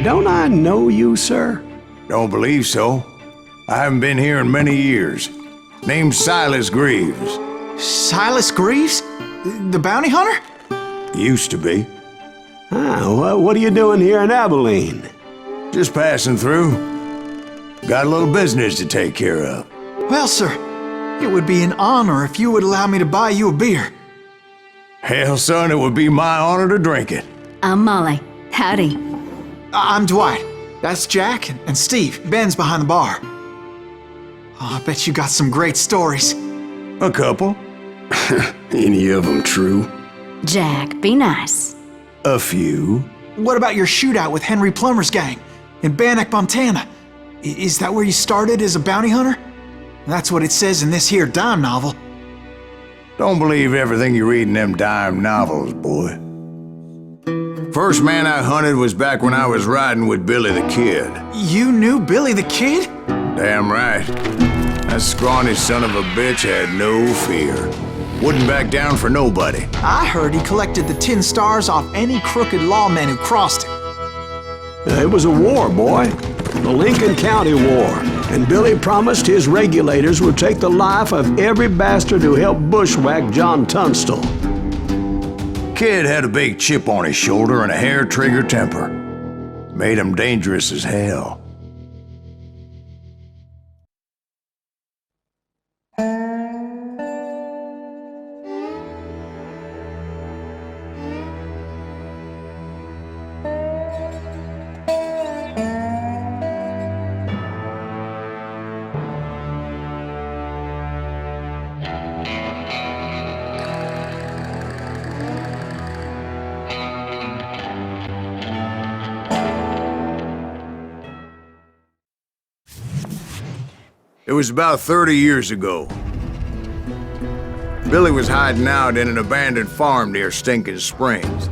don't I know you, sir? Don't believe so. I haven't been here in many years. Name's Silas Greaves. Silas Greaves? The bounty hunter? Used to be. What are you doing here in Abilene? Just passing through. Got a little business to take care of. Well, sir, it would be an honor if you would allow me to buy you a beer. Hell, son, it would be my honor to drink it. I'm Molly. Howdy. I'm Dwight. That's Jack and Steve. Ben's behind the bar. Oh, I bet you got some great stories. A couple. Any of them true? Jack, be nice. A few. What about your shootout with Henry Plummer's gang in Bannock, Montana? Is that where you started as a bounty hunter? That's what it says in this here dime novel. Don't believe everything you read in them dime novels, boy. First man I hunted was back when I was riding with Billy the Kid. You knew Billy the Kid? Damn right. That scrawny son of a bitch had no fear. Wouldn't back down for nobody. I heard he collected the 10 stars off any crooked lawman who crossed him. It was a war, boy. The Lincoln County War. And Billy promised his regulators would take the life of every bastard who helped bushwhack John Tunstall. Kid had a big chip on his shoulder and a hair-trigger temper. Made him dangerous as hell. It was about 30 years ago. Billy was hiding out in an abandoned farm near Stinking Springs.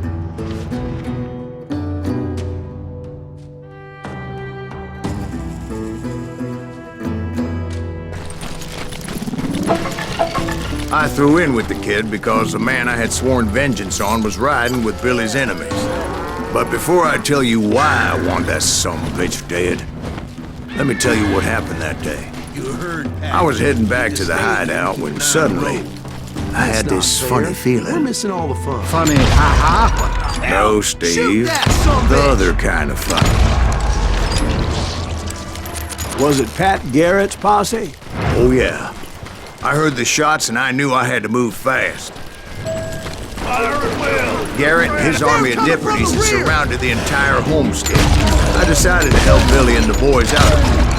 I threw in with the kid because the man I had sworn vengeance on was riding with Billy's enemies. But before I tell you why I want that son of a bitch dead, let me tell you what happened that day. I was heading back to the hideout when suddenly I had this funny feeling. We're missing all the fun. Funny, ha-ha? No, Steve. The other kind of funny. Was it Pat Garrett's posse? Oh, yeah. I heard the shots and I knew I had to move fast. Garrett and his army of deputies had surrounded the entire homestead. I decided to help Billy and the boys out.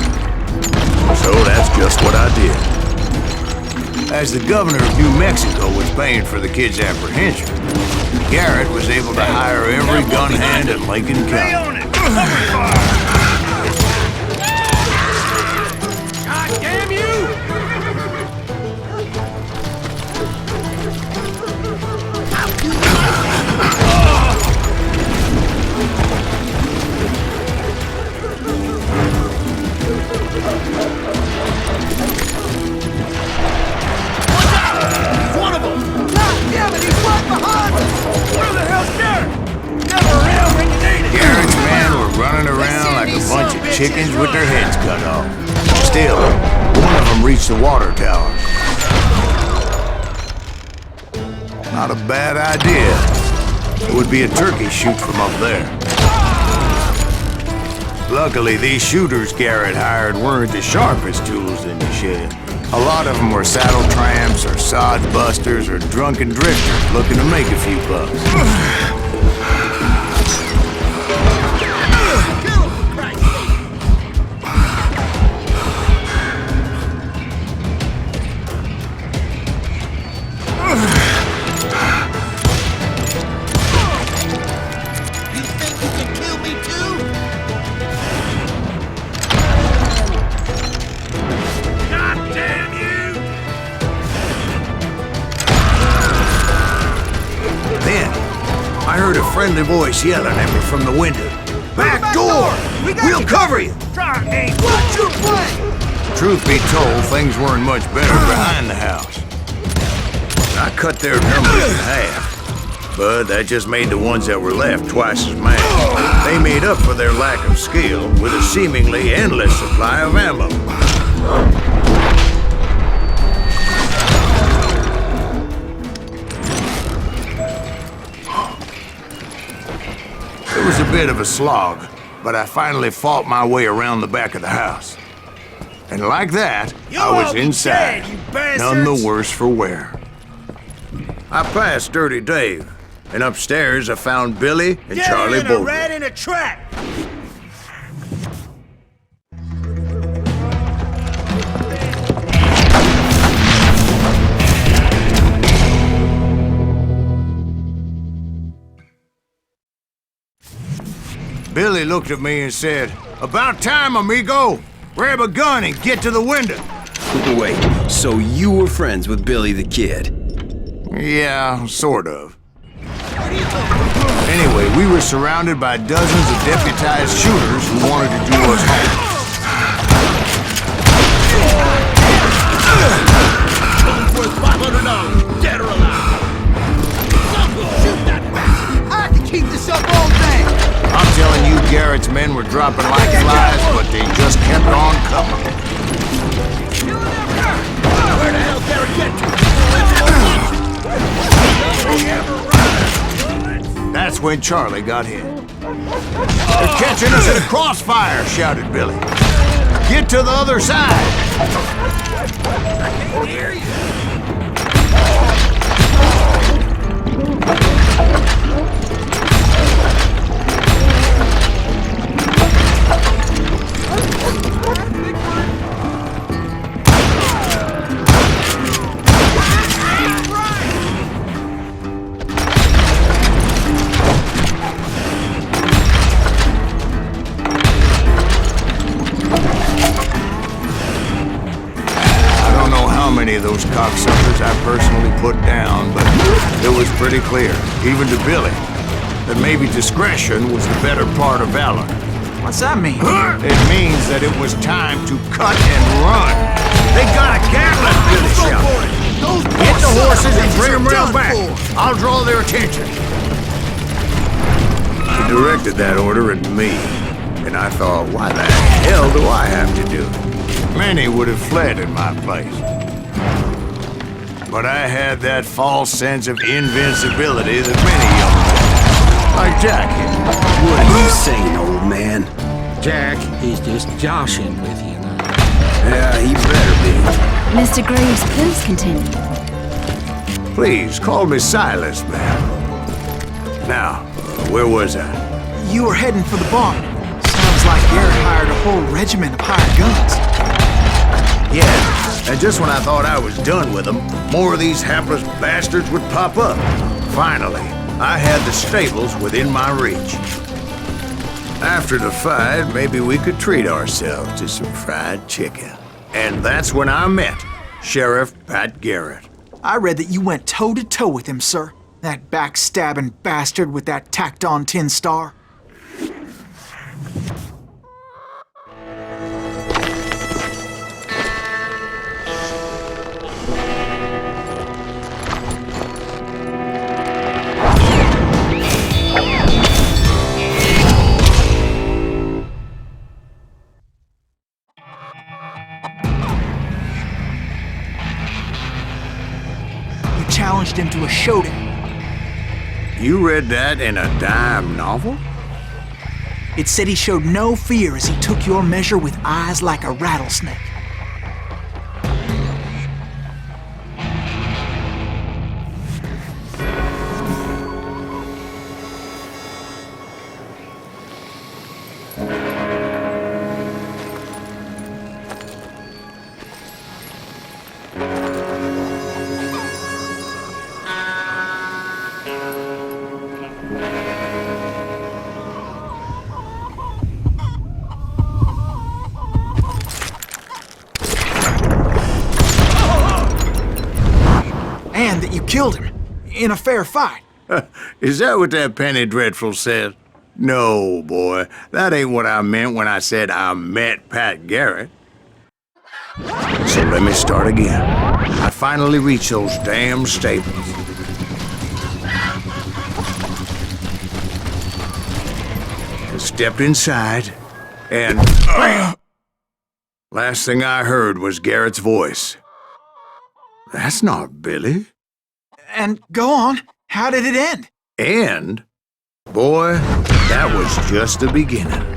So that's just what I did. As the governor of New Mexico was paying for the kid's apprehension, Garrett was able to hire every gun hand in Lincoln County. God damn you! Garrett's men were running around like a bunch of chickens with their heads cut off. Still, one of them reached the water tower. Not a bad idea. It would be a turkey shoot from up there. Luckily, these shooters Garrett hired weren't the sharpest tools in the shed. A lot of them were saddle tramps or sod busters or drunken drifters looking to make a few bucks. I heard a friendly voice yelling at me from the window. Back door! We'll cover you! What's your plan? Truth be told, things weren't much better behind the house. I cut their numbers in half. But that just made the ones that were left twice as mad. They made up for their lack of skill with a seemingly endless supply of ammo. It was a bit of a slog, but I finally fought my way around the back of the house. And like that, I was inside, none the worse for wear. I passed Dirty Dave, and upstairs I found Billy and Charlie Bolton. Rat in a trap! Billy looked at me and said, "About time, amigo! Grab a gun and get to the window." Wait, so you were friends with Billy the Kid? Yeah, sort of. Anyway, we were surrounded by dozens of deputized shooters who wanted to do us harm. Worth $500, dead or alive! Shoot that bastard! I can keep this up all day! I'm telling you, Garrett's men were dropping like flies, but they just kept on coming. Where the hell Garrett get to? That's when Charlie got hit. "They're catching us in a crossfire," shouted Billy. "Get to the other side!" I can't hear you! Many of those cocksuckers I personally put down, but it was pretty clear, even to Billy, that maybe discretion was the better part of valor. What's that mean? It means that it was time to cut and run. "They got a Gatling!" Billy shouted. "Get the horses and bring them round back. I'll draw their attention." He directed that order at me, and I thought, why the hell do I have to do it? Many would have fled in my place. But I had that false sense of invincibility that many young men, like Jack here. What are you saying, old man? Jack, he's just joshing with you now. Yeah, he better be. Mr. Greaves, please continue. Please, call me Silas, ma'am. Now, where was I? You were heading for the barn. Sounds like Garrett hired a whole regiment of hired guns. Yeah, and just when I thought I was done with them, more of these hapless bastards would pop up. Finally, I had the stables within my reach. After the fight, maybe we could treat ourselves to some fried chicken. And that's when I met Sheriff Pat Garrett. I read that you went toe-to-toe with him, sir. That backstabbing bastard with that tacked-on tin star. Challenged him to a showdown. You read that in a dime novel? It said he showed no fear as he took your measure with eyes like a rattlesnake. And that you killed him in a fair fight. Is that what that Penny Dreadful said? No, boy. That ain't what I meant when I said I met Pat Garrett. So let me start again. I finally reached those damn stables. stepped inside, and last thing I heard was Garrett's voice. That's not Billy. And go on, how did it end? And, boy, that was just the beginning.